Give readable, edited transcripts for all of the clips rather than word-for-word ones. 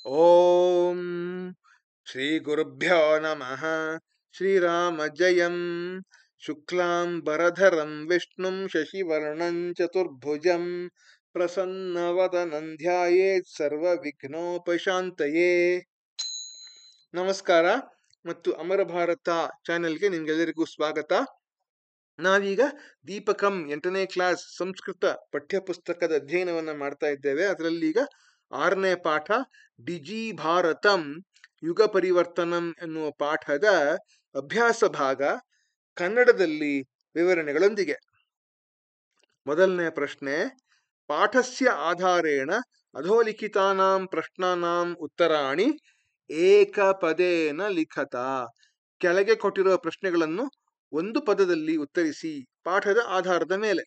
ಓಂ ಶ್ರೀ ಗುರುಭ್ಯೋ ನಮಃ. ಶ್ರೀರಾಮ ಜಯಂ. ಶುಕ್ಲಾಂ ಬರಧರಂ ವಿಷ್ಣುಂ ಶಶಿವರ್ಣಂ ಚತುರ್ಭುಜಂ ಪ್ರಸನ್ನವದನಂ ಧ್ಯಾಯೇತ್ ಸರ್ವ ವಿಘ್ನೋಪಶಾಂತಯೇ. ನಮಸ್ಕಾರ ಮತ್ತು ಅಮರ ಭಾರತ ಚಾನೆಲ್ಗೆ ನಿಮ್ಗೆಲ್ಲರಿಗೂ ಸ್ವಾಗತ. ನಾವೀಗ ದೀಪಕಂ 8ನೇ ಕ್ಲಾಸ್ ಸಂಸ್ಕೃತ ಪಠ್ಯಪುಸ್ತಕದ ಅಧ್ಯಯನವನ್ನ ಮಾಡ್ತಾ ಇದ್ದೇವೆ. ಅದರಲ್ಲಿ ಈಗ 6ನೇ ಪಾಠ ಡಿಜಿ ಭಾರತಂ ಯುಗ ಪರಿವರ್ತನಂ ಎನ್ನುವ ಪಾಠದ ಅಭ್ಯಾಸ ಭಾಗ ಕನ್ನಡದಲ್ಲಿ ವಿವರಣೆಗಳೊಂದಿಗೆ. ಮೊದಲನೇ ಪ್ರಶ್ನೆ, ಪಾಠಸ್ಯ ಆಧಾರೇಣ ಅಧೋಲಿಖಿತಾನಾಂ ಪ್ರಶ್ನಾನಾಂ ಉತ್ತರಾಣಿ ಏಕಪದೇನ ಲಿಖತ. ಕೆಳಗೆ ಕೊಟ್ಟಿರುವ ಪ್ರಶ್ನೆಗಳನ್ನು ಒಂದು ಪದದಲ್ಲಿ ಉತ್ತರಿಸಿ ಪಾಠದ ಆಧಾರದ ಮೇಲೆ.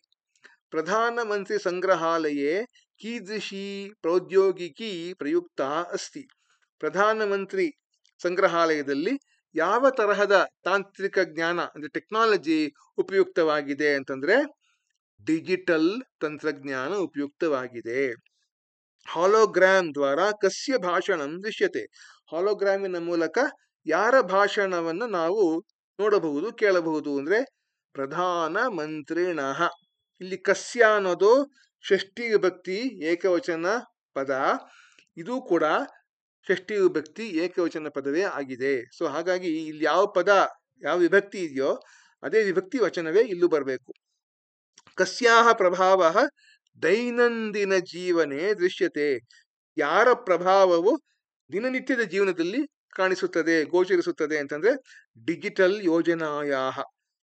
ಪ್ರಧಾನಮಂತ್ರಿ ಸಂಗ್ರಹಾಲಯೇ ಕೀದೃಶಿ ಪ್ರೌದ್ಯೋಗಿಕಿ ಪ್ರಯುಕ್ತ ಅಸ್ತಿ. ಪ್ರಧಾನಮಂತ್ರಿ ಸಂಗ್ರಹಾಲಯದಲ್ಲಿ ಯಾವ ತರಹದ ತಾಂತ್ರಿಕ ಜ್ಞಾನ ಅಂದ್ರೆ ಟೆಕ್ನಾಲಜಿ ಉಪಯುಕ್ತವಾಗಿದೆ ಅಂತಂದ್ರೆ ಡಿಜಿಟಲ್ ತಂತ್ರಜ್ಞಾನ ಉಪಯುಕ್ತವಾಗಿದೆ. ಹಾಲೋಗ್ರಾಮ್ ದ್ವಾರ ಕಸ್ಯ ಭಾಷಣಂ ದೃಶ್ಯತೆ. ಹಾಲೋಗ್ರಾಮಿನ ಮೂಲಕ ಯಾರ ಭಾಷಣವನ್ನು ನಾವು ನೋಡಬಹುದು, ಕೇಳಬಹುದು ಅಂದ್ರೆ ಪ್ರಧಾನ ಮಂತ್ರಿಣಃ. ಇಲ್ಲಿ ಕಸ್ಯ ಅನ್ನೋದು ಷಷ್ಠಿ ವಿಭಕ್ತಿ ಏಕವಚನ ಪದ, ಇದು ಕೂಡ ಷಷ್ಠಿ ವಿಭಕ್ತಿ ಏಕವಚನ ಪದವೇ ಆಗಿದೆ. ಸೊ ಹಾಗಾಗಿ ಇಲ್ಲಿ ಯಾವ ಪದ ಯಾವ ವಿಭಕ್ತಿ ಇದೆಯೋ ಅದೇ ವಿಭಕ್ತಿ ವಚನವೇ ಇಲ್ಲೂ ಬರಬೇಕು. ಕಸ್ಯಾಹ ಪ್ರಭಾವ ದೈನಂದಿನ ಜೀವನೆ ದೃಶ್ಯತೆ. ಯಾರ ಪ್ರಭಾವವು ದಿನನಿತ್ಯದ ಜೀವನದಲ್ಲಿ ಕಾಣಿಸುತ್ತದೆ, ಗೋಚರಿಸುತ್ತದೆ ಅಂತಂದ್ರೆ ಡಿಜಿಟಲ್ ಯೋಜನಾಯಾಹ.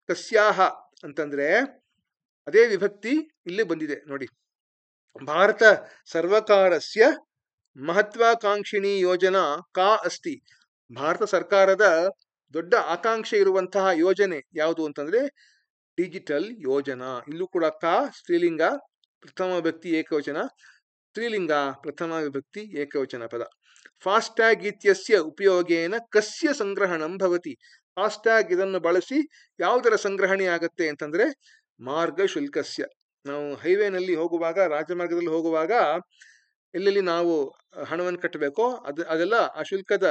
ಕಸ್ಯಾಹ ಅಂತಂದ್ರೆ ಅದೇ ವಿಭಕ್ತಿ ಇಲ್ಲಿ ಬಂದಿದೆ ನೋಡಿ. ಭಾರತ ಸರ್ವಕಾರಸ್ಯ ಮಹತ್ವಾಕಾಂಕ್ಷಿಣಿ ಯೋಜನಾ ಕಾ ಅಸ್ತಿ. ಭಾರತ ಸರ್ಕಾರದ ದೊಡ್ಡ ಆಕಾಂಕ್ಷೆ ಇರುವಂತಹ ಯೋಜನೆ ಯಾವುದು ಅಂತಂದ್ರೆ ಡಿಜಿಟಲ್ ಯೋಜನಾ. ಇಲ್ಲೂ ಕೂಡ ಕಾ ಸ್ತ್ರೀಲಿಂಗ, ಪ್ರಥಮ ವಿಭಕ್ತಿ ಏಕವಚನ, ಸ್ತ್ರೀಲಿಂಗ ಪ್ರಥಮ ವಿಭಕ್ತಿ ಏಕವಚನ ಪದ. ಫಾಸ್ಟ್ಯಾಗ್ ಇತ್ಯಸ್ಯ ಉಪಯೋಗೇನ ಕಸ್ಯ ಸಂಗ್ರಹಣಂ ಭವತಿ. ಫಾಸ್ಟ್ಯಾಗ್ ಇದನ್ನು ಬಳಸಿ ಯಾವುದರ ಸಂಗ್ರಹಣೆ ಆಗತ್ತೆ ಅಂತಂದ್ರೆ ಮಾರ್ಗ ಶುಲ್ಕಸ್ಯ. ನಾವು ಹೈವೇನಲ್ಲಿ ಹೋಗುವಾಗ, ರಾಜಮಾರ್ಗದಲ್ಲಿ ಹೋಗುವಾಗ ಎಲ್ಲೆಲ್ಲಿ ನಾವು ಹಣವನ್ನು ಕಟ್ಟಬೇಕೋ ಅದೆಲ್ಲ ಆ ಶುಲ್ಕದ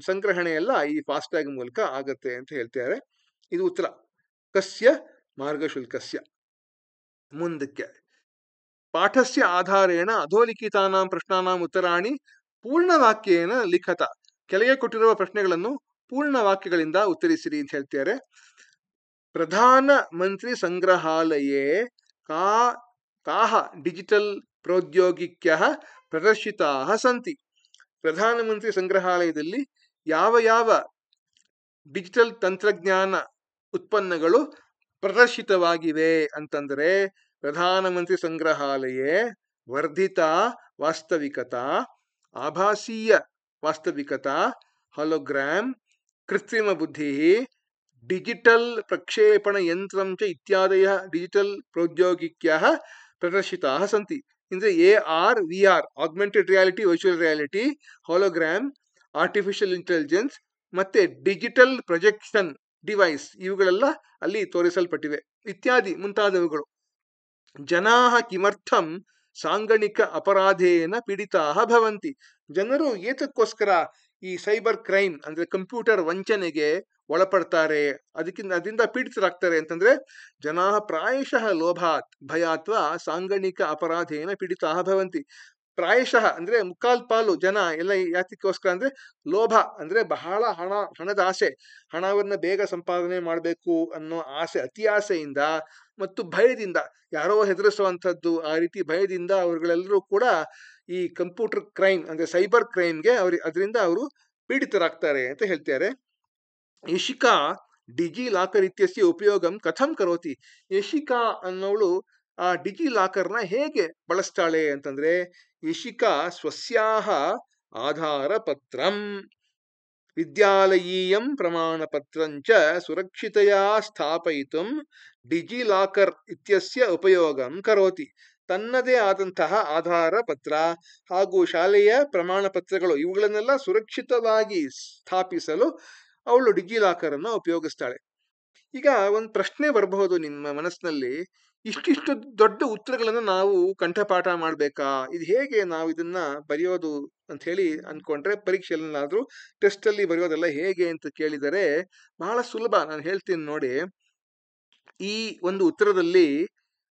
ಸಂಗ್ರಹಣೆ ಎಲ್ಲ ಈ ಫಾಸ್ಟ್ಯಾಗ್ ಮೂಲಕ ಆಗತ್ತೆ ಅಂತ ಹೇಳ್ತಾರೆ. ಇದು ಉತ್ತರ. ಕಸ್ಯ ಮಾರ್ಗ ಶುಲ್ಕಸ್ಯ. ಮುಂದಕ್ಕೆ, ಪಾಠಸ್ಯ ಆಧಾರೇಣ ಅಧೋಲಿಖಿತಾನಾಂ ಪ್ರಶ್ನಾನಾಂ ಉತ್ತರಾಣಿ ಪೂರ್ಣವಾಕ್ಯೇನ ಲಿಖತ. ಕೆಳಗೆ ಕೊಟ್ಟಿರುವ ಪ್ರಶ್ನೆಗಳನ್ನು ಪೂರ್ಣ ವಾಕ್ಯಗಳಿಂದ ಉತ್ತರಿಸಿರಿ ಅಂತ ಹೇಳ್ತಾರೆ. ಪ್ರಧಾನ ಮಂತ್ರಿ ಸಂಗ್ರಹಾಲಯೇ ಕಾಹ ಡಿಜಿಟಲ್ ಪ್ರೌದ್ಯೋಗಿಕ್ಯಃ ಪ್ರದರ್ಶಿತಾಃ ಸಂತಿ. ಪ್ರಧಾನಮಂತ್ರಿ ಸಂಗ್ರಹಾಲಯದಲ್ಲಿ ಯಾವ ಯಾವ ಡಿಜಿಟಲ್ ತಂತ್ರಜ್ಞಾನ ಉತ್ಪನ್ನಗಳು ಪ್ರದರ್ಶಿತವಾಗಿವೆ ಅಂತಂದ್ರೆ ಪ್ರಧಾನಮಂತ್ರಿ ಸಂಗ್ರಹಾಲಯೇ ವರ್ಧಿತ ವಾಸ್ತವಿಕತಾ, ಆಭಾಸೀಯ ವಾಸ್ತವಿಕತಾ, ಹಾಲೋಗ್ರಾಮ್, ಕೃತ್ರಿಮ ಬುದ್ಧಿ, ಡಿಜಿಟಲ್ ಪ್ರಕ್ಷೇಪಣ ಯಂತ್ರಂ ಚ ಇತ್ಯಾದಯ ಡಿಜಿಟಲ್ ಪ್ರೌದ್ಯೋಗಿಕ್ಯಃ ಪ್ರದರ್ಶಿತಾಃ ಸಂತಿ. ಅಂದ್ರೆ AR VR augmented reality, virtual reality, hologram, artificial intelligence ಮತ್ತೆ ಡಿಜಿಟಲ್ ಪ್ರೊಜೆಕ್ಷನ್ ಡಿವೈಸ್ ಇವುಗಳೆಲ್ಲ ಅಲ್ಲಿ ತೋರಿಸಲ್ಪಟ್ಟಿವೆ ಇತ್ಯಾದಿ ಮುಂತಾದವುಗಳು. ಜನಾಃ ಕಿಮರ್ಥಂ ಸಾಂಗಣಿಕ ಅಪರಾಧೇನ ಪೀಡಿತಾಃ ಭವಂತಿ. ಜನರು ಏತಕ್ಕೋಸ್ಕರ ಈ ಸೈಬರ್ ಕ್ರೈಮ್ ಅಂದ್ರೆ ಕಂಪ್ಯೂಟರ್ ವಂಚನೆಗೆ ಒಳಪಡ್ತಾರೆ, ಅದರಿಂದ ಪೀಡಿತರಾಗ್ತಾರೆ ಅಂತಂದ್ರೆ ಜನಾಃ ಪ್ರಾಯಶಃ ಲೋಭಾತ್ ಭಯಾತ್ವಾ ಸಾಂಗಣಿಕ ಅಪರಾಧೇನ ಪೀಡಿತಾಃ ಭವಂತಿ. ಪ್ರಾಯಶಃ ಅಂದ್ರೆ ಮುಕ್ಕಾಲ್ ಪಾಲು ಜನ ಎಲ್ಲ ಯಾತಕ್ಕೋಸ್ಕರ ಅಂದ್ರೆ ಲೋಭ ಅಂದ್ರೆ ಬಹಳ ಹಣದ ಆಸೆ, ಹಣವನ್ನ ಬೇಗ ಸಂಪಾದನೆ ಮಾಡಬೇಕು ಅನ್ನೋ ಆಸೆ, ಅತಿ ಆಸೆಯಿಂದ ಮತ್ತು ಭಯದಿಂದ, ಯಾರೋ ಹೆದರಿಸುವಂಥದ್ದು ಆ ರೀತಿ ಭಯದಿಂದ ಅವರುಗಳೆಲ್ಲರೂ ಕೂಡ ಈ ಕಂಪ್ಯೂಟರ್ ಕ್ರೈಮ್ ಅಂದ್ರೆ ಸೈಬರ್ ಕ್ರೈಮ್ಗೆ ಅದರಿಂದ ಅವರು ಪೀಡಿತರಾಗ್ತಾರೆ ಅಂತ ಹೇಳ್ತಾರೆ. ಯಶಿಕಾ ಡಿಜಿ ಲಾಕರ್ ಇತ್ಯಸ್ಯ ಉಪಯೋಗಂ ಕಥಂ ಕರೋತಿ. ಯಶಿಕಾ ಅನ್ನೋಳು ಆ ಡಿಜಿ ಲಾಕರ್ನ ಹೇಗೆ ಬಳಸ್ತಾಳೆ ಅಂತಂದ್ರೆ ಯಶಿಕಾ ಸ್ವಸ್ಯಾಹ ಆಧಾರ ಪತ್ರಂ ವಿದ್ಯಾಲಯೀಯಂ ಪ್ರಮಾಣ ಪತ್ರಂಚ ಸುರಕ್ಷಿತಯಾ ಸ್ಥಾಪಯಿತುಂ ಡಿಜಿ ಲಾಕರ್ ಇತ್ಯಸ್ಯ ಉಪಯೋಗಂ ಕರೋತಿ. ತನ್ನದೇ ಆದಂತಹ ಆಧಾರ ಪತ್ರ ಹಾಗೂ ಶಾಲೆಯ ಪ್ರಮಾಣ ಪತ್ರಗಳು ಇವುಗಳನ್ನೆಲ್ಲ ಸುರಕ್ಷಿತವಾಗಿ ಸ್ಥಾಪಿಸಲು ಅವಳು ಡಿಜಿ ಲಾಕರ್ ಅನ್ನು ಉಪಯೋಗಿಸ್ತಾಳೆ. ಈಗ ಒಂದು ಪ್ರಶ್ನೆ ಬರಬಹುದು ನಿಮ್ಮ ಮನಸ್ಸಿನಲ್ಲಿ, ಇಷ್ಟಿಷ್ಟು ದೊಡ್ಡ ಉತ್ತರಗಳನ್ನು ನಾವು ಕಂಠಪಾಠ ಮಾಡ್ಬೇಕಾ, ಇದು ಹೇಗೆ ನಾವು ಇದನ್ನ ಬರೆಯೋದು ಅಂತ ಹೇಳಿ ಅನ್ಕೊಂಡ್ರೆ, ಪರೀಕ್ಷೆಯಲ್ಲಾದ್ರೂ ಟೆಸ್ಟ್ ಅಲ್ಲಿ ಬರೆಯೋದೆಲ್ಲ ಹೇಗೆ ಅಂತ ಕೇಳಿದರೆ ಬಹಳ ಸುಲಭ. ನಾನು ಹೇಳ್ತೀನಿ ನೋಡಿ. ಈ ಒಂದು ಉತ್ತರದಲ್ಲಿ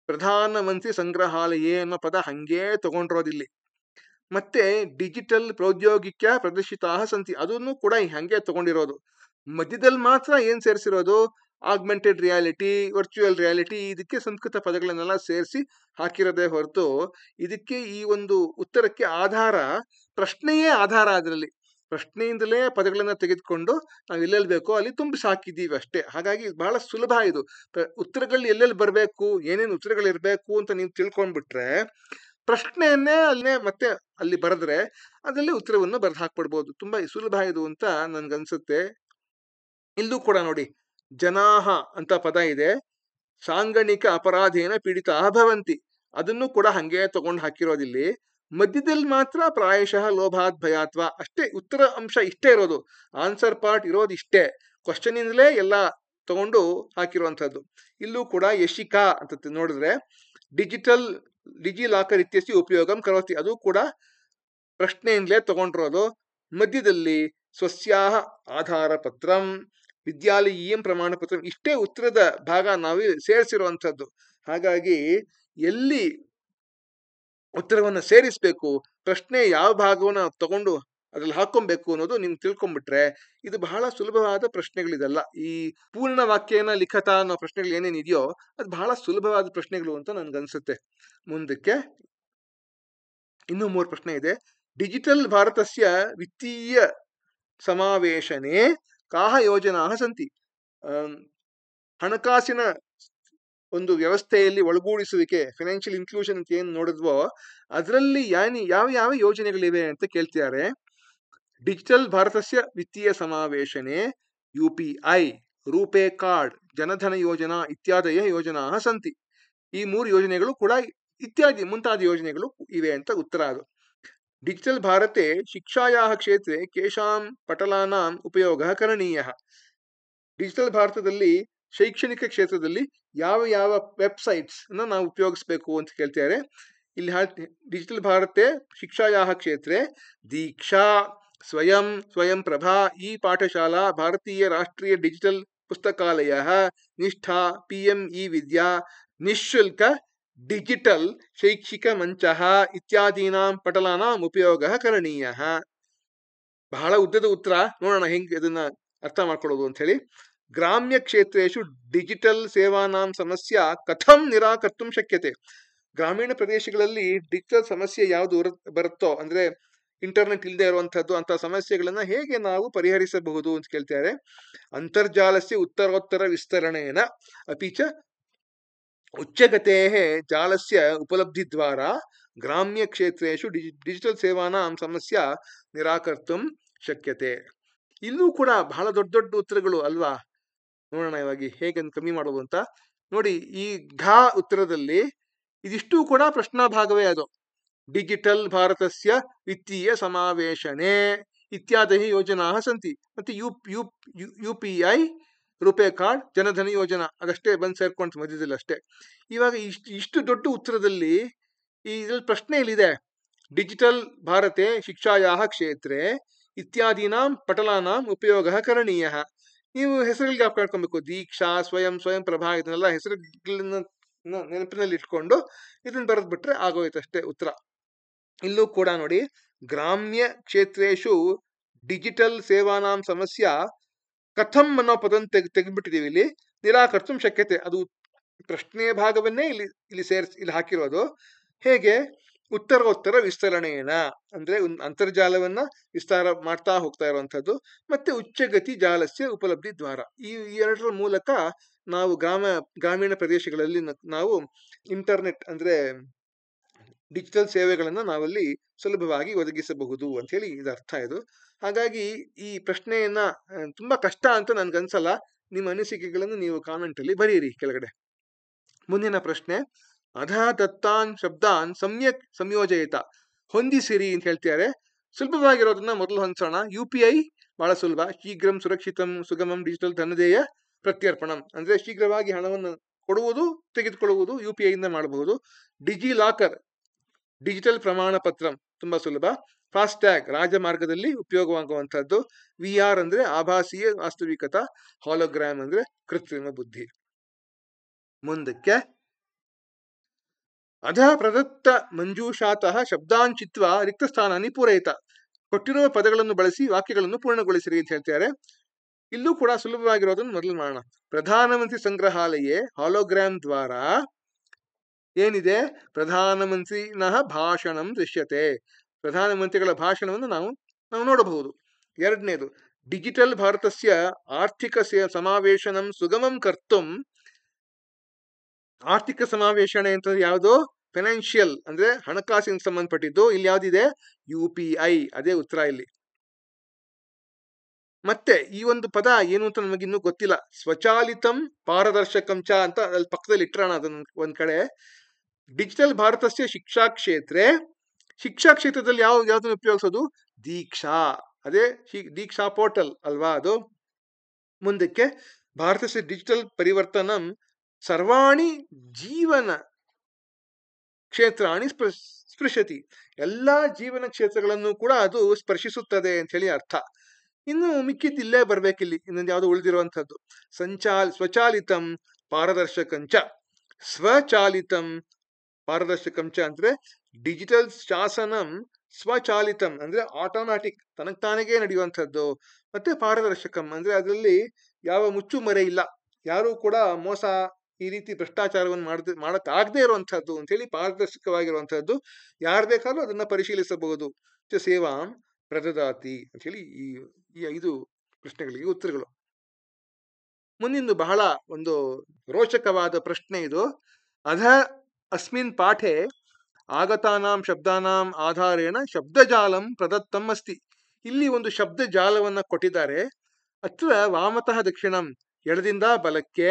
ಪ್ರಧಾನಮಂತ್ರಿ ಸಂಗ್ರಹಾಲಯ ಅನ್ನೋ ಪದ ಹಂಗೇ ತಗೊಂಡಿರೋದಿಲ್ಲಿ. ಮತ್ತೆ ಡಿಜಿಟಲ್ ಪ್ರೌದ್ಯೋಗಿಕ ಪ್ರದರ್ಶಿತಾ ಸಂತಿ ಅದನ್ನು ಕೂಡ ಹಂಗೆ ತಗೊಂಡಿರೋದು. ಮಧ್ಯದಲ್ಲಿ ಮಾತ್ರ ಏನ್ ಸೇರಿಸಿರೋದು, ಆಗ್ಮೆಂಟೆಡ್ ರಿಯಾಲಿಟಿ, ವರ್ಚುವಲ್ ರಿಯಾಲಿಟಿ, ಇದಕ್ಕೆ ಸಂಸ್ಕೃತ ಪದಗಳನ್ನೆಲ್ಲ ಸೇರಿಸಿ ಹಾಕಿರೋದೇ ಹೊರತು ಇದಕ್ಕೆ ಈ ಒಂದು ಉತ್ತರಕ್ಕೆ ಆಧಾರ ಪ್ರಶ್ನೆಯೇ ಆಧಾರ. ಅದರಲ್ಲಿ ಪ್ರಶ್ನೆಯಿಂದಲೇ ಪದಗಳನ್ನ ತೆಗೆದುಕೊಂಡು ನಾವು ಎಲ್ಲೆಲ್ಲಿ ಬೇಕೋ ಅಲ್ಲಿ ತುಂಬಿಸಿ ಹಾಕಿದ್ದೀವಿ ಅಷ್ಟೇ. ಹಾಗಾಗಿ ಬಹಳ ಸುಲಭ ಇದು. ಉತ್ತರಗಳು ಎಲ್ಲೆಲ್ಲಿ ಬರಬೇಕು, ಏನೇನು ಉತ್ತರಗಳಿರ್ಬೇಕು ಅಂತ ನೀವು ತಿಳ್ಕೊಂಡ್ಬಿಟ್ರೆ ಪ್ರಶ್ನೆಯನ್ನೇ ಅಲ್ಲೇ ಮತ್ತೆ ಅಲ್ಲಿ ಬರೆದ್ರೆ ಅದರಲ್ಲಿ ಉತ್ತರವನ್ನು ಬರೆದು ಹಾಕ್ಬಿಡ್ಬೋದು. ತುಂಬಾ ಸುಲಭ ಇದು ಅಂತ ನನ್ಗನ್ಸುತ್ತೆ. ಇಲ್ಲೂ ಕೂಡ ನೋಡಿ, ಜನಾಹ ಅಂತ ಪದ ಇದೆ, ಸಾಂಗಣಿಕ ಅಪರಾಧೇನ ಪೀಡಿತ ಭವಂತಿ, ಅದನ್ನು ಕೂಡ ಹಂಗೆ ತಗೊಂಡು ಹಾಕಿರೋದಿಲ್ಲಿ. ಮಧ್ಯದಲ್ಲಿ ಮಾತ್ರ ಪ್ರಾಯಶಃ ಲೋಭಾತ್ ಭಯಾತ್ವ ಅಷ್ಟೇ, ಉತ್ತರ ಅಂಶ ಇಷ್ಟೇ ಇರೋದು, ಆನ್ಸರ್ ಪಾರ್ಟ್ ಇರೋದು ಇಷ್ಟೇ, ಕ್ವಶನ್ ಇಂದಲೇ ಎಲ್ಲ ತಗೊಂಡು ಹಾಕಿರುವಂತಹದ್ದು. ಇಲ್ಲೂ ಕೂಡ ಯಶಿಕಾ ಅಂತ ನೋಡಿದ್ರೆ ಡಿಜಿ ಲಾಕರ್ ಇತ್ಯಸ್ಯ ಉಪಯೋಗಂ ಕರೋತಿ, ಅದು ಕೂಡ ಪ್ರಶ್ನೆಯಿಂದಲೇ ತಗೊಂಡಿರೋದು. ಮಧ್ಯದಲ್ಲಿ ಸ್ವಸ್ಯಾಹ ಆಧಾರ ಪತ್ರಂ ವಿದ್ಯಾಲಯೀಯಂ ಪ್ರಮಾಣ ಪತ್ರ, ಇಷ್ಟೇ ಉತ್ತರದ ಭಾಗ ನಾವು ಸೇರಿಸಿರುವಂಥದ್ದು. ಹಾಗಾಗಿ ಎಲ್ಲಿ ಉತ್ತರವನ್ನ ಸೇರಿಸ್ಬೇಕು, ಪ್ರಶ್ನೆ ಯಾವ ಭಾಗವನ್ನ ತಗೊಂಡು ಅದ್ರಲ್ಲಿ ಹಾಕೊಬೇಕು ಅನ್ನೋದು ನಿಮ್ಗೆ ತಿಳ್ಕೊಂಡ್ಬಿಟ್ರೆ ಇದು ಬಹಳ ಸುಲಭವಾದ ಪ್ರಶ್ನೆಗಳಿದೆಲ್ಲ. ಈ ಪೂರ್ಣ ವಾಕ್ಯನ ಲಿಖತ ಅನ್ನೋ ಪ್ರಶ್ನೆಗಳು ಏನೇನಿದೆಯೋ ಅದು ಬಹಳ ಸುಲಭವಾದ ಪ್ರಶ್ನೆಗಳು ಅಂತ ನನ್ಗನ್ಸುತ್ತೆ. ಮುಂದಕ್ಕೆ ಇನ್ನೂ 3 ಪ್ರಶ್ನೆ ಇದೆ. ಡಿಜಿಟಲ್ ಭಾರತಸ್ಯ ವಿತ್ತೀಯ ಸಮಾವೇಶನೆ ಕಾಹ ಯೋಜನಾ ಸಂತಿ, ಹಣಕಾಸಿನ ಒಂದು ವ್ಯವಸ್ಥೆಯಲ್ಲಿ ಒಳಗೂಡಿಸುವಿಕೆ, ಫೈನಾನ್ಷಿಯಲ್ ಇನ್ಕ್ಲೂಷನ್ ಅಂತ ಏನ್ ನೋಡಿದ್ವೋ ಅದರಲ್ಲಿ ಯಾವ ಯಾವ ಯೋಜನೆಗಳಿವೆ ಅಂತ ಕೇಳ್ತಿದ್ದಾರೆ. ಡಿಜಿಟಲ್ ಭಾರತಸ್ಯ ವಿತ್ತೀಯ ಸಮಾವೇಶನೆ UPI, ರೂಪೇ ಕಾರ್ಡ್, ಜನಧನ ಯೋಜನಾ ಇತ್ಯಾದಯ ಯೋಜನಾ ಸಂತಿ. ಈ 3 ಯೋಜನೆಗಳು ಕೂಡ ಇತ್ಯಾದಿ ಮುಂತಾದ ಯೋಜನೆಗಳು ಇವೆ ಅಂತ ಉತ್ತರ. ಅದು ಡಿಜಿಟಲ್ ಭಾರತೆ ಶಿಕ್ಷಾಯಾಹ ಕ್ಷೇತ್ರೆ ಕೇಶಾಂ ಪಟಲಾನಾಂ ಉಪಯೋಗ ಕರಣೀಯ. ಡಿಜಿಟಲ್ ಭಾರತದಲ್ಲಿ ಶೈಕ್ಷಣಿಕ ಕ್ಷೇತ್ರದಲ್ಲಿ ಯಾವ ಯಾವ ವೆಬ್ಸೈಟ್ಸ್ ನಾವು ಉಪಯೋಗಿಸ್ಬೇಕು ಅಂತ ಕೇಳ್ತಾರೆ. ಇಲ್ಲಿ ಡಿಜಿಟಲ್ ಭಾರತೆ ಶಿಕ್ಷಾಯಾಹ ಕ್ಷೇತ್ರೆ ದೀಕ್ಷಾ, ಸ್ವಯಂ ಪ್ರಭಾ, ಈ ಪಾಠಶಾಲಾ, ಭಾರತೀಯ ರಾಷ್ಟ್ರೀಯ ಡಿಜಿಟಲ್ ಪುಸ್ತಕಾಲಯ, ನಿಷ್ಠಾ, PM ವಿದ್ಯಾ, ನಿಶುಲ್ಕ ಡಿಜಿಟಲ್ ಶೈಕ್ಷಿಕ ಮಂಚ ಇತ್ಯಾದೀನಾಂ ಪಟಲಾನಾಂ ಉಪಯೋಗ ಕರಣೀಯ. ಬಹಳ ಉದ್ದದ ಉತ್ತರ, ನೋಡೋಣ ಹೆಂಗೆ ಅದನ್ನ ಅರ್ಥ ಮಾಡ್ಕೊಳ್ಳೋದು ಅಂತ ಹೇಳಿ. ಗ್ರಾಮ್ಯ ಕ್ಷೇತ್ರೇಶು ಡಿಜಿಟಲ್ ಸೇವಾನಾಂ ಸಮಸ್ಯಾ ಕಥಂ ನಿರಾಕರ್ತುಂ ಶಕ್ಯತೆ. ಗ್ರಾಮೀಣ ಪ್ರದೇಶಗಳಲ್ಲಿ ಡಿಜಿಟಲ್ ಸಮಸ್ಯೆ ಯಾವುದು ಬರುತ್ತೋ, ಅಂದ್ರೆ ಇಂಟರ್ನೆಟ್ ಇಲ್ಲದೆ ಇರುವಂತಹದ್ದು, ಅಂತ ಸಮಸ್ಯೆಗಳನ್ನ ಹೇಗೆ ನಾವು ಪರಿಹರಿಸಬಹುದು ಅಂತ ಕೇಳ್ತಾರೆ. ಅಂತರ್ಜಾಲಸ್ಯ ಉತ್ತರೋತ್ತರ ವಿಸ್ತರಣೆನ ಅಪಿಚ ಉಚ್ಚಗತೆ ಜಾಲಸ್ಯ ಉಪಲಬ್ಧಿ ದ್ವಾರ ಗ್ರಾಮ್ಯ ಕ್ಷೇತ್ರೇಶು ಡಿಜಿಟಲ್ ಸೇವಾನಾಂ ಸಮಸ್ಯಾ ನಿರಾಕರ್ತುಂ ಶಕ್ಯತೆ. ಇಲ್ಲೂ ಕೂಡ ಬಹಳ ದೊಡ್ಡ ದೊಡ್ಡ ಉತ್ತರಗಳು ಅಲ್ವಾ. ನೋಡೋಣ ಇವಾಗ ಹೇಗೆ ಕಮ್ಮಿ ಮಾಡೋದು ಅಂತ ನೋಡಿ. ಈ ಉತ್ತರದಲ್ಲಿ ಇದಿಷ್ಟು ಕೂಡ ಪ್ರಶ್ನಾ ಭಾಗವೇ. ಅದು ಡಿಜಿಟಲ್ ಭಾರತಸ್ಯ ವಿತ್ತೀಯ ಸಮಾವೇಶನೆ ಇತ್ಯಾದಿ ಯೋಜನಾ ಸಂತಿ, ಮತ್ತೆ UPI, ರೂಪೇ ಕಾರ್ಡ್, ಜನಧನ ಯೋಜನಾ, ಅದಷ್ಟೇ ಬಂದು ಸೇರ್ಕೊಂಡು ಮಧ್ಯದಲ್ಲಿ ಅಷ್ಟೇ. ಇವಾಗ ಇಷ್ಟು ದೊಡ್ಡ ಉತ್ತರದಲ್ಲಿ ಇದ್ರಲ್ಲಿ ಪ್ರಶ್ನೆಯಲ್ಲಿದೆ, ಡಿಜಿಟಲ್ ಭಾರತೆ ಶಿಕ್ಷಾಯಾಹ ಕ್ಷೇತ್ರೆ ಇತ್ಯಾದೀನಾಂ ಪಟಲಾನಾಂ ಉಪಯೋಗ ಕರಣೀಯ. ನೀವು ಹೆಸರುಗಳಿಗೆ ಹಾಕೊಳ್ಕೊಬೇಕು, ದೀಕ್ಷಾ, ಸ್ವಯಂ ಪ್ರಭಾ, ಇದನ್ನೆಲ್ಲ ಹೆಸರುಗಳನ್ನ ನೆನಪಿನಲ್ಲಿ ಇಟ್ಕೊಂಡು ಇದನ್ನ ಬರೆದ್ಬಿಟ್ರೆ ಆಗೋಯ್ತಷ್ಟೇ ಉತ್ತರ. ಇಲ್ಲೂ ಕೂಡ ನೋಡಿ, ಗ್ರಾಮ್ಯ ಕ್ಷೇತ್ರೇಶು ಡಿಜಿಟಲ್ ಸೇವಾನಾಂ ಸಮಸ್ಯಾ ಕಥಂ ಅನ್ನೋ ಪದನ್ ತೆಗೆದ್ಬಿಟ್ಟಿದೀವಿ ಇಲ್ಲಿ. ನಿರಾಕರ್ತುಂ ಶಕ್ಯತೆ, ಅದು ಪ್ರಶ್ನೆಯ ಭಾಗವನ್ನೇ ಇಲ್ಲಿ ಹಾಕಿರೋದು. ಹೇಗೆ? ಉತ್ತರೋತ್ತರ ವಿಸ್ತರಣೆಯನ್ನ, ಅಂದ್ರೆ ಅಂತರ್ಜಾಲವನ್ನ ವಿಸ್ತಾರ ಮಾಡ್ತಾ ಹೋಗ್ತಾ ಇರುವಂತದ್ದು, ಮತ್ತೆ ಉಚ್ಚಗತಿ ಜಾಲಸ್ಯ ಉಪಲಬ್ಧಿ ದ್ವಾರ, ಈ ಎರಡರ ಮೂಲಕ ನಾವು ಗ್ರಾಮೀಣ ಪ್ರದೇಶಗಳಲ್ಲಿ ನಾವು ಇಂಟರ್ನೆಟ್ ಅಂದ್ರೆ ಡಿಜಿಟಲ್ ಸೇವೆಗಳನ್ನ ನಾವಲ್ಲಿ ಸುಲಭವಾಗಿ ಒದಗಿಸಬಹುದು ಅಂತ ಹೇಳಿ ಇದು ಅರ್ಥ. ಇದು ಹಾಗಾಗಿ ಈ ಪ್ರಶ್ನೆಯನ್ನ ತುಂಬಾ ಕಷ್ಟ ಅಂತ ನನ್ಗನ್ಸಲ್ಲ. ನಿಮ್ಮ ಅನಿಸಿಕೆಗಳನ್ನು ನೀವು ಕಾಮೆಂಟ್ ಅಲ್ಲಿ ಬರೀರಿ ಕೆಳಗಡೆ. ಮುಂದಿನ ಪ್ರಶ್ನೆ, ಅಧಃ ದತ್ತಾನ್ ಶಬ್ದಾನ್ ಸಮ್ಯಕ್ ಸಂಯೋಜಯಿತ, ಹೊಂದಿಸಿರಿ ಅಂತ ಹೇಳ್ತಿದ್ದಾರೆ. ಸುಲಭವಾಗಿರೋದನ್ನ ಮೊದಲು ಹೊಂದಿಸೋಣ. UPI ಬಹಳ ಸುಲಭ, ಶೀಘ್ರಂ ಸುರಕ್ಷಿತಂ ಸುಗಮಂ ಡಿಜಿಟಲ್ ಧನದೇಯ ಪ್ರತ್ಯರ್ಪಣಂ ಅಂದ್ರೆ ಶೀಘ್ರವಾಗಿ ಹಣವನ್ನು ಕೊಡುವುದು ತೆಗೆದುಕೊಳ್ಳುವುದು UPI ಇಂದ ಮಾಡಬಹುದು. ಡಿಜಿ ಲಾಕರ್ ಡಿಜಿಟಲ್ ಪ್ರಮಾಣ ಪತ್ರ ತುಂಬಾ ಸುಲಭ. ಫಾಸ್ಟ್ಯಾಗ್ ರಾಜಮಾರ್ಗದಲ್ಲಿ ಉಪಯೋಗವಾಗುವಂತಹದ್ದು. VR ಅಂದ್ರೆ ಆಭಾಸೀಯ ವಾಸ್ತವಿಕತಾ, ಹಾಲೋಗ್ರಾಮ್ ಅಂದ್ರೆ ಕೃತ್ರಿಮ ಬುದ್ಧಿ. ಮುಂದಕ್ಕೆ ಅಧ ಪ್ರದತ್ತ ಮಂಜೂಷಾತಃ ಶಬ್ದಾನ್ ಚಿತ್ವಾ ರಿಕ್ತ ಸ್ಥಾನಾನಿ ಪೂರಯಿತ. ಕೊಟ್ಟಿರುವ ಪದಗಳನ್ನು ಬಳಸಿ ವಾಕ್ಯಗಳನ್ನು ಪೂರ್ಣಗೊಳಿಸಿರಿ ಅಂತ ಹೇಳ್ತಾರೆ. ಇಲ್ಲೂ ಕೂಡ ಸುಲಭವಾಗಿರೋದನ್ನು ಮೊದಲು ಮಾಡೋಣ. ಪ್ರಧಾನಮಂತ್ರಿ ಸಂಗ್ರಹಾಲಯೇ ಹಾಲೋಗ್ರಾಮ್ ದ್ವಾರ ಏನಿದೆ, ಪ್ರಧಾನಮಂತ್ರಿನಃ ಭಾಷಣಂ ದೃಶ್ಯತೆ, ಪ್ರಧಾನಮಂತ್ರಿಗಳ ಭಾಷಣವನ್ನು ನಾವು ನೋಡಬಹುದು. ಎರಡನೇದು ಡಿಜಿಟಲ್ ಭಾರತಸ್ಯ ಆರ್ಥಿಕ ಸಮಾವೇಶನಂ ಸುಗಮಂ ಕರ್ತುಂ. ಆರ್ಥಿಕ ಸಮಾವೇಶನ ಅಂತ ಯಾವುದು, ಫೈನಾನ್ಷಿಯಲ್ ಅಂದ್ರೆ ಹಣಕಾಸಿನ ಸಂಬಂಧಪಟ್ಟಿದ್ದು. ಇಲ್ಲಿ ಯಾವ್ದಿದೆ, UPI, ಅದೇ ಉತ್ತರ ಇಲ್ಲಿ. ಮತ್ತೆ ಈ ಒಂದು ಪದ ಏನು ಅಂತ ನಮಗಿನ್ನೂ ಗೊತ್ತಿಲ್ಲ. ಸ್ವಚಾಲಿತಂ ಪಾರದರ್ಶಕಂ ಚ ಅಂತ ಅಲ್ಲಿ ಪಕ್ಕದಲ್ಲಿ ಇಟ್ಟರೋಣ ಅದನ್ನ ಒಂದ್ ಕಡೆ. ಡಿಜಿಟಲ್ ಭಾರತಸ್ಯ ಶಿಕ್ಷಾ ಕ್ಷೇತ್ರೆ, ಶಿಕ್ಷಾ ಕ್ಷೇತ್ರದಲ್ಲಿ ಯಾವ್ದನ್ನು ಉಪಯೋಗಿಸೋದು, ದೀಕ್ಷಾ, ಅದೇ ದೀಕ್ಷಾ ಪೋರ್ಟಲ್ ಅಲ್ವಾ ಅದು. ಮುಂದಕ್ಕೆ ಭಾರತಸ್ಯ ಡಿಜಿಟಲ್ ಪರಿವರ್ತನಂ ಸರ್ವಾಣಿ ಜೀವನ ಕ್ಷೇತ್ರಾಣಿ ಸ್ಪೃಶತಿ, ಎಲ್ಲಾ ಜೀವನ ಕ್ಷೇತ್ರಗಳನ್ನು ಕೂಡ ಅದು ಸ್ಪರ್ಶಿಸುತ್ತದೆ ಅಂತ ಹೇಳಿ ಅರ್ಥ. ಇನ್ನು ಮಿಕ್ಕಿದ್ದು ಇಲ್ಲೇ ಬರ್ಬೇಕಿಲ್ಲಿ, ಇನ್ನೊಂದು ಯಾವುದು ಉಳಿದಿರುವಂಥದ್ದು. ಸ್ವಚಾಲಿತಂ ಪಾರದರ್ಶಕಂಚ. ಸ್ವಚಾಲಿತಂ ಪಾರದರ್ಶಕಂಚ ಅಂದ್ರೆ ಡಿಜಿಟಲ್ ಶಾಸನಂ ಸ್ವಚಾಲಿತಂ ಅಂದ್ರೆ ಆಟೋಮ್ಯಾಟಿಕ್, ತನಗೆ ನಡೆಯುವಂಥದ್ದು. ಮತ್ತೆ ಪಾರದರ್ಶಕಂ ಅಂದ್ರೆ ಅದರಲ್ಲಿ ಯಾವ ಮುಚ್ಚು ಮರೆ ಇಲ್ಲ, ಯಾರು ಕೂಡ ಮೋಸ ಈ ರೀತಿ ಭ್ರಷ್ಟಾಚಾರವನ್ನು ಮಾಡಕ್ಕಾಗದೇ ಇರುವಂತಹದ್ದು ಅಂತ ಹೇಳಿ ಪಾರದರ್ಶಕವಾಗಿರುವಂತಹದ್ದು. ಯಾರು ಬೇಕಾದ್ರೂ ಅದನ್ನ ಪರಿಶೀಲಿಸಬಹುದು. ಸೇವಾಂ ಪ್ರದದಾತಿ ಅಂತ ಹೇಳಿ ಈ 5 ಪ್ರಶ್ನೆಗಳಿಗೆ ಉತ್ತರಗಳು. ಮುಂದಿಂದು ಬಹಳ ಒಂದು ರೋಚಕವಾದ ಪ್ರಶ್ನೆ ಇದು. ಅಧ ಅಸ್ಮಿನ್ ಪಾಠೆ ಆಗತಾನಾಂ ಶಬ್ದಾನಾಂ ಆಧಾರೇಣ ಶಬ್ದಜಾಲಂ ಪ್ರದತ್ತಂ ಅಸ್ತಿ. ಇಲ್ಲಿ ಒಂದು ಶಬ್ದ ಜಾಲವನ್ನ ಕೊಟ್ಟಿದ್ದಾರೆ. ಅತ್ರ ವಾಮತಃ ದಕ್ಷಿಣಂ, ಎಡದಿಂದ ಬಲಕ್ಕೆ,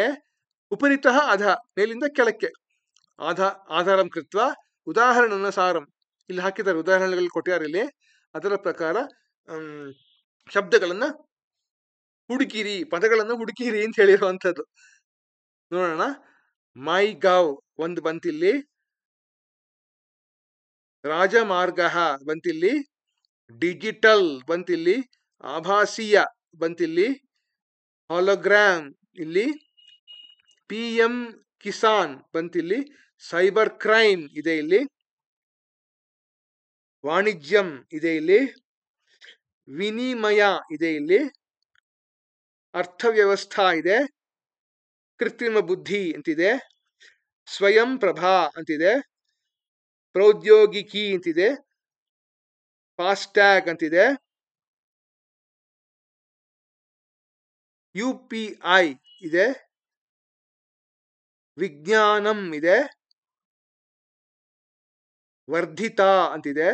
ಉಪರಿತಃ ಅಧ, ಮೇಲಿಂದ ಕೆಳಕ್ಕೆ, ಆಧಾರಂ ಕೃತ್ವ ಉದಾಹರಣಾನುಸಾರಂ, ಇಲ್ಲಿ ಹಾಕಿದ್ದಾರೆ ಉದಾಹರಣೆಗಳು ಕೊಟ್ಟಿದ್ದಾರೆ ಇಲ್ಲಿ. ಅದರ ಪ್ರಕಾರ ಶಬ್ದಗಳನ್ನ ಹುಡುಕಿರಿ, ಪದಗಳನ್ನು ಹುಡುಕಿರಿ ಅಂತ ಹೇಳಿರುವಂಥದ್ದು. ನೋಡೋಣ. ಮೈ ಗಾವ್ ಒಂದು ಬಂತಿಲ್ಲಿ, ರಾಜಮಾರ್ಗ ಬಂತಿಲ್ಲಿ, ಡಿಜಿಟಲ್ ಬಂತಿಲ್ಲಿ, ಆಭಾಸೀಯ ಬಂತಿಲ್ಲಿ, ಹಾಲೋಗ್ರಾಮ್ ಇಲ್ಲಿ, PM ಕಿಸಾನ್ ಬಂತಿಲ್ಲಿ, ಸೈಬರ್ ಕ್ರೈಮ್ ಇದೆ ಇಲ್ಲಿ, ವಾಣಿಜ್ಯಂ ಇದೆ ಇಲ್ಲಿ, ವಿನಿಮಯ ಇದೆ ಇಲ್ಲಿ, ಅರ್ಥವ್ಯವಸ್ಥಾ ಇದೆ, ಕೃತ್ರಿಮ ಬುದ್ಧಿ ಅಂತಿದೆ, ಸ್ವಯಂ ಪ್ರಭಾ ಅಂತಿದೆ, ಪ್ರೌದ್ಯೋಗಿಕಿ ಅಂತಿದೆ, ಫಾಸ್ಟ್ಯಾಗ್ ಅಂತಿದೆ, UPI ಇದೆ, ವಿಜ್ಞಾನಂ ಇದೆ, ವರ್ಧಿತ ಅಂತಿದೆ.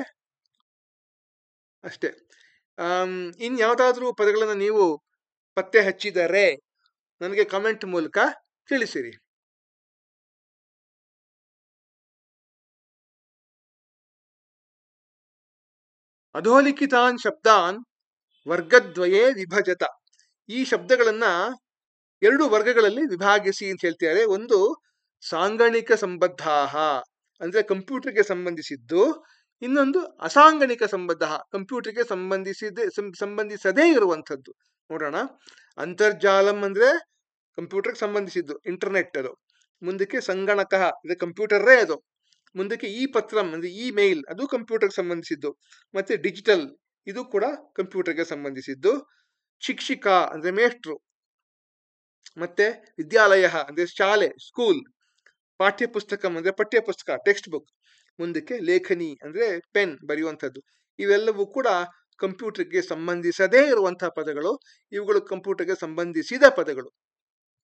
ಅಷ್ಟೇ. ಇನ್ ಯಾವ್ದಾದ್ರೂ ಪದಗಳನ್ನ ನೀವು ಪತ್ತೆ ಹಚ್ಚಿದರೆ ನನಗೆ ಕಮೆಂಟ್ ಮೂಲಕ ತಿಳಿಸಿರಿ. ಅಧೋಲಿಖಿತಾನ್ ಶಬ್ದಾನ್ ವರ್ಗದ್ವಯೇ ವಿಭಜತ. ಈ ಶಬ್ದಗಳನ್ನ 2 ವರ್ಗಗಳಲ್ಲಿ ವಿಭಾಗಿಸಿ ಅಂತ ಹೇಳ್ತಾರೆ. ಒಂದು ಸಾಂಗಣಿಕ ಸಂಬದ್ಧಾಹ ಅಂದ್ರೆ ಕಂಪ್ಯೂಟರ್ಗೆ ಸಂಬಂಧಿಸಿದ್ದು, ಇನ್ನೊಂದು ಅಸಾಂಗಣಿಕ ಸಂಬದ್ಧ, ಕಂಪ್ಯೂಟರ್ಗೆ ಸಂಬಂಧಿಸದೇ ಇರುವಂಥದ್ದು. ನೋಡೋಣ. ಅಂತರ್ಜಾಲಂ ಅಂದ್ರೆ ಕಂಪ್ಯೂಟರ್ಗೆ ಸಂಬಂಧಿಸಿದ್ದು, ಇಂಟರ್ನೆಟ್ ಅದು. ಮುಂದಕ್ಕೆ ಸಂಗಣಕ ಅಂದ್ರೆ ಕಂಪ್ಯೂಟರೇ ಅದು. ಮುಂದಕ್ಕೆ ಈ ಪತ್ರಂ ಅಂದ್ರೆ ಇಮೇಲ್, ಅದು ಕಂಪ್ಯೂಟರ್ಗೆ ಸಂಬಂಧಿಸಿದ್ದು. ಮತ್ತೆ ಡಿಜಿಟಲ್, ಇದು ಕೂಡ ಕಂಪ್ಯೂಟರ್ಗೆ ಸಂಬಂಧಿಸಿದ್ದು. ಶಿಕ್ಷಿಕಾ ಅಂದ್ರೆ ಮೇಷ್ಟ್ರು, ಮತ್ತೆ ವಿದ್ಯಾಲಯ ಅಂದ್ರೆ ಶಾಲೆ, ಸ್ಕೂಲ್, ಪಾಠ್ಯಪುಸ್ತಕಂ ಅಂದ್ರೆ ಪಠ್ಯಪುಸ್ತಕ, ಟೆಕ್ಸ್ಟ್ ಬುಕ್. ಮುಂದಕ್ಕೆ ಲೇಖನಿ ಅಂದ್ರೆ ಪೆನ್, ಬರೆಯುವಂಥದ್ದು. ಇವೆಲ್ಲವೂ ಕೂಡ ಕಂಪ್ಯೂಟರ್ಗೆ ಸಂಬಂಧಿಸದೇ ಇರುವಂತಹ ಪದಗಳು. ಇವುಗಳು ಕಂಪ್ಯೂಟರ್ಗೆ ಸಂಬಂಧಿಸಿದ ಪದಗಳು.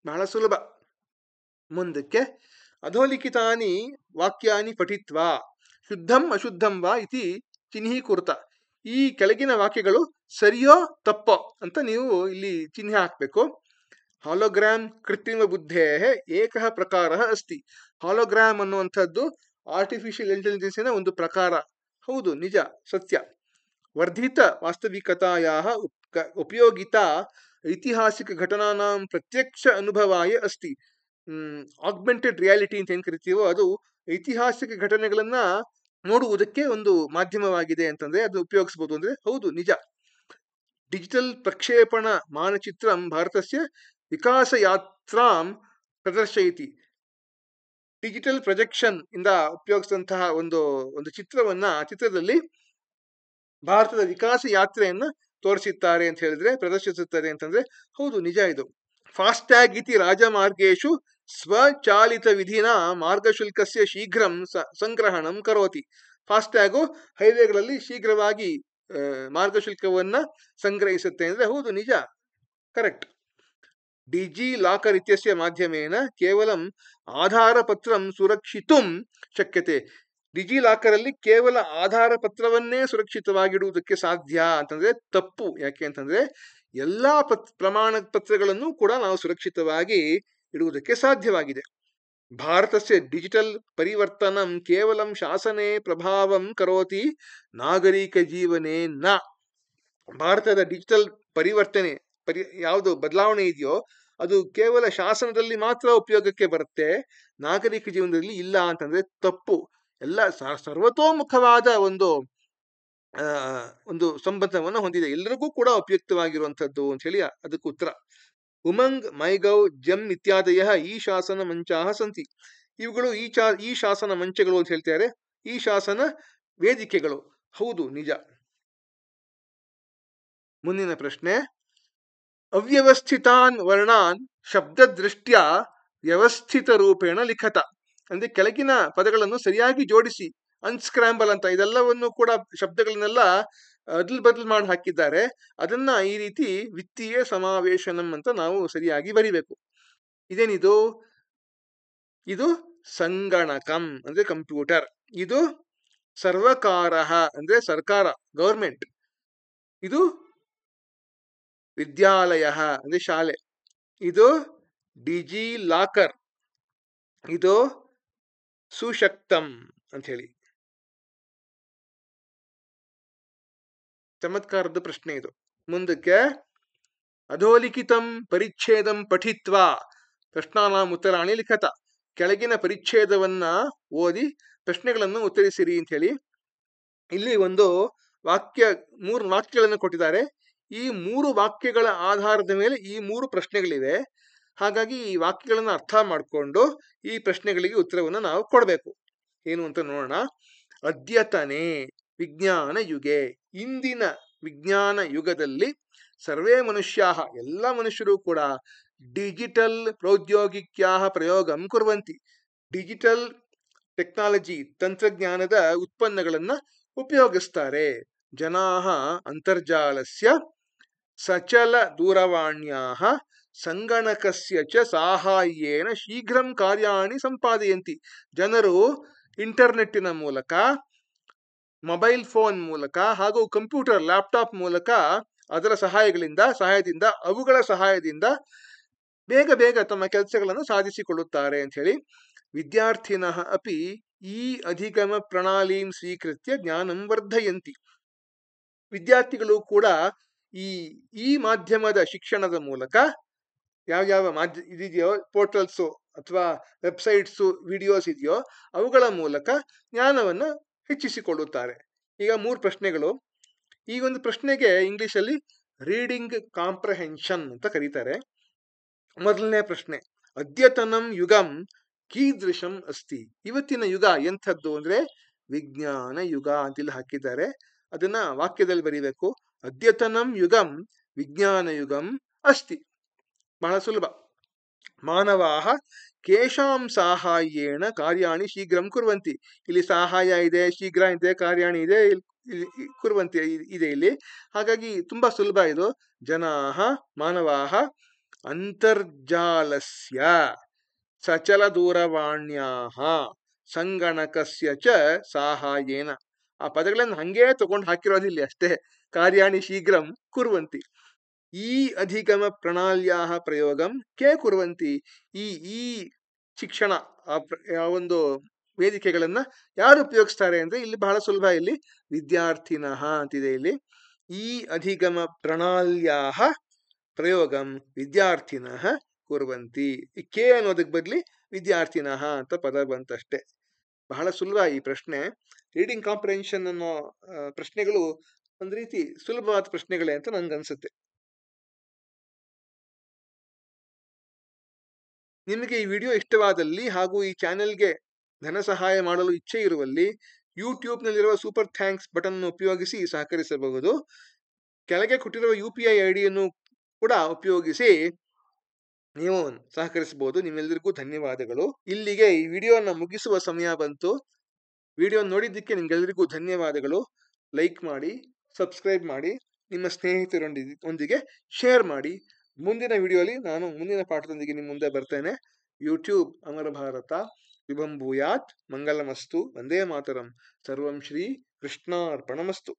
ಬಹಳ ಸುಲಭ. ಮುಂದಕ್ಕೆ ಅಧೋಲಿಖಿತಾನಿ ವಾಕ್ಯಾನಿ ಪಠಿತ್ವಾ ಶುದ್ಧಂ ಅಶುದ್ಧಂ ವಾ ಇತಿ ಚಿಹ್ನೀಕೃತ. ಈ ಕೆಳಗಿನ ವಾಕ್ಯಗಳು ಸರಿಯೋ ತಪ್ಪೋ ಅಂತ ನೀವು ಇಲ್ಲಿ ಚಿಹ್ನೆ ಹಾಕಬೇಕು. ಹಾಲೋಗ್ರಾಮ್ ಕೃತ್ರಿಮ ಬುದ್ಧೇ ಏಕಃ ಪ್ರಕಾರ ಅಸ್ತಿ. ಹಾಲೋಗ್ರಾಮ್ ಅನ್ನುವಂಥದ್ದು ಆರ್ಟಿಫಿಷಿಯಲ್ ಇಂಟೆಲಿಜೆನ್ಸಿನ ಒಂದು ಪ್ರಕಾರ. ಹೌದು, ನಿಜ, ಸತ್ಯ. ವರ್ಧಿತ ವಾಸ್ತವಿಕತೆಯ ಉಪಯೋಗಿತ ಐತಿಹಾಸಿಕಘಟನಾನಾಂ ಪ್ರತ್ಯಕ್ಷ ಅನುಭವಾಯ ಅಸ್ತಿ. ಆಗ್ಮೆಂಟೆಡ್ ರಿಯಾಲಿಟಿ ಅಂತ ಏನ್ ಕರಿತೀವೋ ಅದು ಐತಿಹಾಸಿಕ ಘಟನೆಗಳನ್ನ ನೋಡುವುದಕ್ಕೆ ಒಂದು ಮಾಧ್ಯಮವಾಗಿದೆ ಅಂತಂದ್ರೆ ಅದು ಉಪಯೋಗಿಸಬಹುದು ಅಂದ್ರೆ ಹೌದು ನಿಜ. ಡಿಜಿಟಲ್ ಪ್ರಕ್ಷೇಪಣ ಮಾನಚಿತ್ರಂ ಭಾರತಸ್ಯ ವಿಕಾಸ ಯಾತ್ರಾಂ ಪ್ರದರ್ಶಯತಿ. ಡಿಜಿಟಲ್ ಪ್ರೊಜೆಕ್ಷನ್ ಇಂದ ಉಪಯೋಗಿಸಿದಂತಹ ಒಂದು ಚಿತ್ರದಲ್ಲಿ ಭಾರತದ ವಿಕಾಸ ಯಾತ್ರೆಯನ್ನ ತೋರಿಸುತ್ತಾರೆ ಅಂತ ಹೇಳಿದ್ರೆ, ಪ್ರದರ್ಶಿಸುತ್ತದೆ ಅಂತಂದ್ರೆ ಹೌದು ನಿಜ ಇದು. ಫಾಸ್ಟ್ಯಾಗ್ ಇತಿ ರಾಜಮಾರ್ಗೇಶು ಸ್ವಚಾಲಿತ ವಿಧಿನ ಮಾರ್ಗಶುಲ್ಕಸ್ಯ ಶೀಘ್ರಂ ಸಂಗ್ರಹಣಂ ಕರೋತಿ. ಫಾಸ್ಟ್ಯಾಗು ಹೈವೇಗಳಲ್ಲಿ ಶೀಘ್ರವಾಗಿ ಮಾರ್ಗಶುಲ್ಕವನ್ನ ಸಂಗ್ರಹಿಸುತ್ತೆ ಅಂದ್ರೆ ಹೌದು ನಿಜ, ಕರೆಕ್ಟ್. ಡಿಜಿ ಲಾಕರ್ ಇತ್ಯಸ್ಯ ಮಾಧ್ಯಮೇನ ಕೇವಲಂ ಆಧಾರ ಪತ್ರಂ ಸುರಕ್ಷಿತುಂ ಶಕ್ಯತೆ. ಡಿಜಿ ಲಾಕರ್ ಅಲ್ಲಿ ಕೇವಲ ಆಧಾರ ಪತ್ರವನ್ನೇ ಸುರಕ್ಷಿತವಾಗಿಡುವುದಕ್ಕೆ ಸಾಧ್ಯ ಅಂತಂದ್ರೆ ತಪ್ಪು. ಯಾಕೆ ಅಂತಂದ್ರೆ ಎಲ್ಲಾ ಪ್ರಮಾಣ ಪತ್ರಗಳನ್ನು ಕೂಡ ನಾವು ಸುರಕ್ಷಿತವಾಗಿ ಇಡುವುದಕ್ಕೆ ಸಾಧ್ಯವಾಗಿದೆ. ಭಾರತಸ್ಯ ಡಿಜಿಟಲ್ ಪರಿವರ್ತನಂ ಕೇವಲಂ ಶಾಸನೆ ಪ್ರಭಾವಂ ಕರೋತಿ ನಾಗರಿಕ ಜೀವನೆ ನ. ಭಾರತದ ಡಿಜಿಟಲ್ ಪರಿವರ್ತನೆ ಯಾವುದು ಬದಲಾವಣೆ ಇದೆಯೋ ಅದು ಕೇವಲ ಶಾಸನದಲ್ಲಿ ಮಾತ್ರ ಉಪಯೋಗಕ್ಕೆ ಬರುತ್ತೆ, ನಾಗರಿಕ ಜೀವನದಲ್ಲಿ ಇಲ್ಲ ಅಂತಂದ್ರೆ ತಪ್ಪು. ಎಲ್ಲ ಸರ್ವತೋಮುಖವಾದ ಒಂದು ಸಂಬಂಧವನ್ನು ಹೊಂದಿದೆ, ಎಲ್ಲರಿಗೂ ಕೂಡ ಉಪಯುಕ್ತವಾಗಿರುವಂತದ್ದು ಅಂತ ಹೇಳಿ ಅದಕ್ಕೆ ಉತ್ತರ. ಉಮಂಗ್, ಮೈಗೌ, ಜಮ್ ಇತ್ಯಾದಯ ಈ ಶಾಸನ ಮಂಚಾಹ ಸಂತಿ. ಇವುಗಳು ಈ ಶಾಸನ ಮಂಚಗಳು ಅಂತ ಹೇಳ್ತಾರೆ, ಈ ಶಾಸನ ವೇದಿಕೆಗಳು. ಹೌದು ನಿಜ. ಮುಂದಿನ ಪ್ರಶ್ನೆ, ಅವ್ಯವಸ್ಥಿತಾನ್ ವರ್ಣಾನ್ ಶಬ್ದ ದೃಷ್ಟ್ಯ ವ್ಯವಸ್ಥಿತ ರೂಪೇಣ ಲಿಖತ. ಅಂದ್ರೆ ಕೆಳಗಿನ ಪದಗಳನ್ನು ಸರಿಯಾಗಿ ಜೋಡಿಸಿ, ಅನ್ಸ್ಕ್ರಾಂಬಲ್ ಅಂತ ಇದೆಲ್ಲವನ್ನು ಕೂಡ ಶಬ್ದಗಳನ್ನೆಲ್ಲ ಬದಲು ಮಾಡಿ ಹಾಕಿದ್ದಾರೆ. ಅದನ್ನ ಈ ರೀತಿ ವಿತ್ತೀಯ ಸಮಾವೇಶನಂ ಅಂತ ನಾವು ಸರಿಯಾಗಿ ಬರಿಬೇಕು. ಇದೇನಿದು? ಇದು ಸಂಗಣಕಂ ಅಂದ್ರೆ ಕಂಪ್ಯೂಟರ್. ಇದು ಸರ್ವಕಾರ ಅಂದ್ರೆ ಸರ್ಕಾರ, ಗವರ್ಮೆಂಟ್. ಇದು ವಿದ್ಯಾಲಯ ಅಂದ್ರೆ ಶಾಲೆ. ಇದು ಡಿಜಿ ಲಾಕರ್. ಇದು ಸುಶಕ್ತಂ ಅಂತ ಹೇಳಿ. ಚಮತ್ಕಾರದ ಪ್ರಶ್ನೆ ಇದು. ಮುಂದಕ್ಕೆ, ಅಧೋಲಿಖಿತಂ ಪರಿಚ್ಛೇದಂ ಪಠಿತ್ವಾ ಪ್ರಶ್ನಾನಾಂ ಉತ್ತರಾಣಿ ಲಿಖತ. ಕೆಳಗಿನ ಪರಿಚ್ಛೇದವನ್ನ ಓದಿ ಪ್ರಶ್ನೆಗಳನ್ನು ಉತ್ತರಿಸಿರಿ ಅಂತ ಹೇಳಿ. ಇಲ್ಲಿ ಒಂದು ವಾಕ್ಯ, 3 ವಾಕ್ಯಗಳನ್ನು ಕೊಟ್ಟಿದ್ದಾರೆ. ಈ 3 ವಾಕ್ಯಗಳ ಆಧಾರದ ಮೇಲೆ ಈ 3 ಪ್ರಶ್ನೆಗಳಿವೆ. ಹಾಗಾಗಿ ಈ ವಾಕ್ಯಗಳನ್ನು ಅರ್ಥ ಮಾಡಿಕೊಂಡು ಈ ಪ್ರಶ್ನೆಗಳಿಗೆ ಉತ್ತರವನ್ನು ನಾವು ಕೊಡಬೇಕು. ಏನು ಅಂತ ನೋಡೋಣ. ಅದ್ಯತನೆ ವಿಜ್ಞಾನ ಯುಗೆ. ಇಂದಿನ ವಿಜ್ಞಾನ ಯುಗದಲ್ಲಿ ಸರ್ವೇ ಮನುಷ್ಯಾಹ ಎಲ್ಲ ಮನುಷ್ಯರು ಕೂಡ ಡಿಜಿಟಲ್ ಪ್ರೌದ್ಯೋಗಿಕ್ಯಾಹ ಪ್ರಯೋಗಂ ಕುರ್ವಂತಿ. ಡಿಜಿಟಲ್ ಟೆಕ್ನಾಲಜಿ ತಂತ್ರಜ್ಞಾನದ ಉತ್ಪನ್ನಗಳನ್ನ ಉಪಯೋಗಿಸ್ತಾರೆ. ಜನಾಹ ಅಂತರ್ಜಾಲಸ್ಯ ಸಚಲ ದೂರವಾಣ್ಯಾಹ ಸಂಗಣಕಸ್ಯ ಚ ಸಾಹಾಯ್ಯೇನ ಶೀಘ್ರಂ ಕಾರ್ಯಾಣಿ ಸಂಪಾದಯಂತಿ. ಜನರು ಇಂಟರ್ನೆಟ್ಟಿನ ಮೂಲಕ, ಮೊಬೈಲ್ ಫೋನ್ ಮೂಲಕ ಹಾಗೂ ಕಂಪ್ಯೂಟರ್ ಲ್ಯಾಪ್ಟಾಪ್ ಮೂಲಕ ಅದರ ಸಹಾಯದಿಂದ ಅವುಗಳ ಸಹಾಯದಿಂದ ಬೇಗ ಬೇಗ ತಮ್ಮ ಕೆಲಸಗಳನ್ನು ಸಾಧಿಸಿಕೊಳ್ಳುತ್ತಾರೆ ಅಂತ ಹೇಳಿ. ವಿದ್ಯಾರ್ಥಿನಃ ಅಪಿ ಈ ಅಧಿಗಮ ಪ್ರಣಾಳೀಂ ಸ್ವೀಕೃತ್ಯ ಜ್ಞಾನಂ ವರ್ಧಯಂತಿ. ವಿದ್ಯಾರ್ಥಿಗಳು ಕೂಡ ಈ ಮಾಧ್ಯಮದ ಶಿಕ್ಷಣದ ಮೂಲಕ ಯಾವ ಇದೆಯೋ, ಪೋರ್ಟಲ್ಸು ಅಥವಾ ವೆಬ್ಸೈಟ್ಸು, ವಿಡಿಯೋಸ್ ಇದೆಯೋ ಅವುಗಳ ಮೂಲಕ ಜ್ಞಾನವನ್ನು ಹೆಚ್ಚಿಸಿಕೊಳ್ಳುತ್ತಾರೆ. ಈಗ 3 ಪ್ರಶ್ನೆಗಳು. ಈ ಒಂದು ಪ್ರಶ್ನೆಗೆ ಇಂಗ್ಲಿಷಲ್ಲಿ ರೀಡಿಂಗ್ ಕಾಂಪ್ರಹೆನ್ಷನ್ ಅಂತ ಕರೀತಾರೆ. ಮೊದಲನೇ ಪ್ರಶ್ನೆ, ಅದ್ಯತನಂ ಯುಗಂ ಕೀದೃಶಂ ಅಸ್ತಿ. ಇವತ್ತಿನ ಯುಗ ಎಂಥದ್ದು ಅಂದ್ರೆ ವಿಜ್ಞಾನ ಯುಗ ಅಂತಿಲ್ಲಿ ಹಾಕಿದ್ದಾರೆ. ಅದನ್ನ ವಾಕ್ಯದಲ್ಲಿ ಬರೀಬೇಕು. ಅದ್ಯತನಂ ಯುಗಂ ವಿಜ್ಞಾನ ಯುಗಂ ಅಸ್ತಿ. ಬಹಳ ಸುಲಭ. ಮಾನವಾಹ ಕೇಶಾಂ ಸಾಹಾಯ್ಯೇನ ಕಾರ್ಯಾಣಿ ಶೀಘ್ರಂ ಕುರ್ವಂತಿ. ಇಲ್ಲಿ ಸಹಾಯ ಇದೆ, ಶೀಘ್ರ ಇದೆ, ಕಾರ್ಯಾಣಿ ಇದೆ, ಕುರ್ವಂತಿ ಇದೆ ಇಲ್ಲಿ. ಹಾಗಾಗಿ ತುಂಬಾ ಸುಲಭ ಇದು. ಜನಾಹ ಮಾನವಾಹ ಅಂತರ್ಜಾಲಸ್ಯ ಸಚಲ ದೂರವಾಣ್ಯಾಹ ಸಂಗಣಕಸ್ಯ ಚ ಸಾಹಾಯ್ಯೇನ. ಆ ಪದಗಳನ್ನು ಹಂಗೇ ತಗೊಂಡು ಹಾಕಿರೋದಿಲ್ಲ ಅಷ್ಟೇ. ಕಾರ್ಯಾಣಿ ಶೀಘ್ರಂ ಕುರ್ವಂತಿ. ಈ ಅಧಿಗಮ ಪ್ರಣಾಳ್ಯಾಹ ಪ್ರಯೋಗಂ ಕೇ ಕುರ್ವಂತಿ. ಈ ಶಿಕ್ಷಣ ಒಂದು ವೇದಿಕೆಗಳನ್ನ ಯಾರು ಉಪಯೋಗಿಸ್ತಾರೆ ಅಂದ್ರೆ ಇಲ್ಲಿ ಬಹಳ ಸುಲಭ. ಇಲ್ಲಿ ವಿದ್ಯಾರ್ಥಿನಃ ಅಂತಿದೆ. ಇಲ್ಲಿ ಈ ಅಧಿಗಮ ಪ್ರಣಾಳ್ಯಾಹ ಪ್ರಯೋಗಂ ವಿದ್ಯಾರ್ಥಿನಃ ಕುರ್ವಂತಿ. ಈ ಕೆ ಅನ್ನೋದಕ್ಕೆ ಬದಲಿ ವಿದ್ಯಾರ್ಥಿನಃ ಅಂತ ಪದ ಬಂತಷ್ಟೇ. ಬಹಳ ಸುಲಭ ಈ ಪ್ರಶ್ನೆ. ರೀಡಿಂಗ್ ಕಾಂಪ್ರಿಹೆನ್ಷನ್ ಅನ್ನೋ ಪ್ರಶ್ನೆಗಳು ಒಂದು ರೀತಿ ಸುಲಭವಾದ ಪ್ರಶ್ನೆಗಳೇ ಅಂತ ನನ್ಗನ್ಸುತ್ತೆ. ನಿಮಗೆ ಈ ವಿಡಿಯೋ ಇಷ್ಟವಾದಲ್ಲಿ ಹಾಗೂ ಈ ಚಾನೆಲ್ಗೆ ಧನ ಸಹಾಯ ಮಾಡಲು ಇಚ್ಛೆ ಇರುವಲ್ಲಿ ಯೂಟ್ಯೂಬ್ನಲ್ಲಿರುವ ಸೂಪರ್ ಥ್ಯಾಂಕ್ಸ್ ಬಟನ್ ಉಪಯೋಗಿಸಿ ಸಹಕರಿಸಬಹುದು. ಕೆಳಗೆ ಕೊಟ್ಟಿರುವ UPI ಐಡಿಯನ್ನು ಕೂಡ ಉಪಯೋಗಿಸಿ ನೀವು ಸಹಕರಿಸಬಹುದು. ನಿಮ್ಮೆಲ್ಲರಿಗೂ ಧನ್ಯವಾದಗಳು. ಇಲ್ಲಿಗೆ ಈ ವಿಡಿಯೋನ ಮುಗಿಸುವ ಸಮಯ ಬಂತು. ವಿಡಿಯೋ ನೋಡಿದ್ದಕ್ಕೆ ನಿಮ್ಗೆಲ್ಲರಿಗೂ ಧನ್ಯವಾದಗಳು. ಲೈಕ್ ಮಾಡಿ, ಸಬ್ಸ್ಕ್ರೈಬ್ ಮಾಡಿ, ನಿಮ್ಮ ಸ್ನೇಹಿತರೊಂದಿಗೆ ಶೇರ್ ಮಾಡಿ. ಮುಂದಿನ ವಿಡಿಯೋಲಿ ನಾನು ಮುಂದಿನ ಪಾಠದೊಂದಿಗೆ ನಿಮ್ಮ ಮುಂದೆ ಬರ್ತೇನೆ. ಯೂಟ್ಯೂಬ್ ಅಮರ ಭಾರತ ವಿಭಂ ಭೂಯಾತ್ ಮಂಗಲಮಸ್ತು. ವಂದೇ ಮಾತರಂ. ಸರ್ವಂ ಶ್ರೀ ಕೃಷ್ಣಾರ್ಪಣಮಸ್ತು.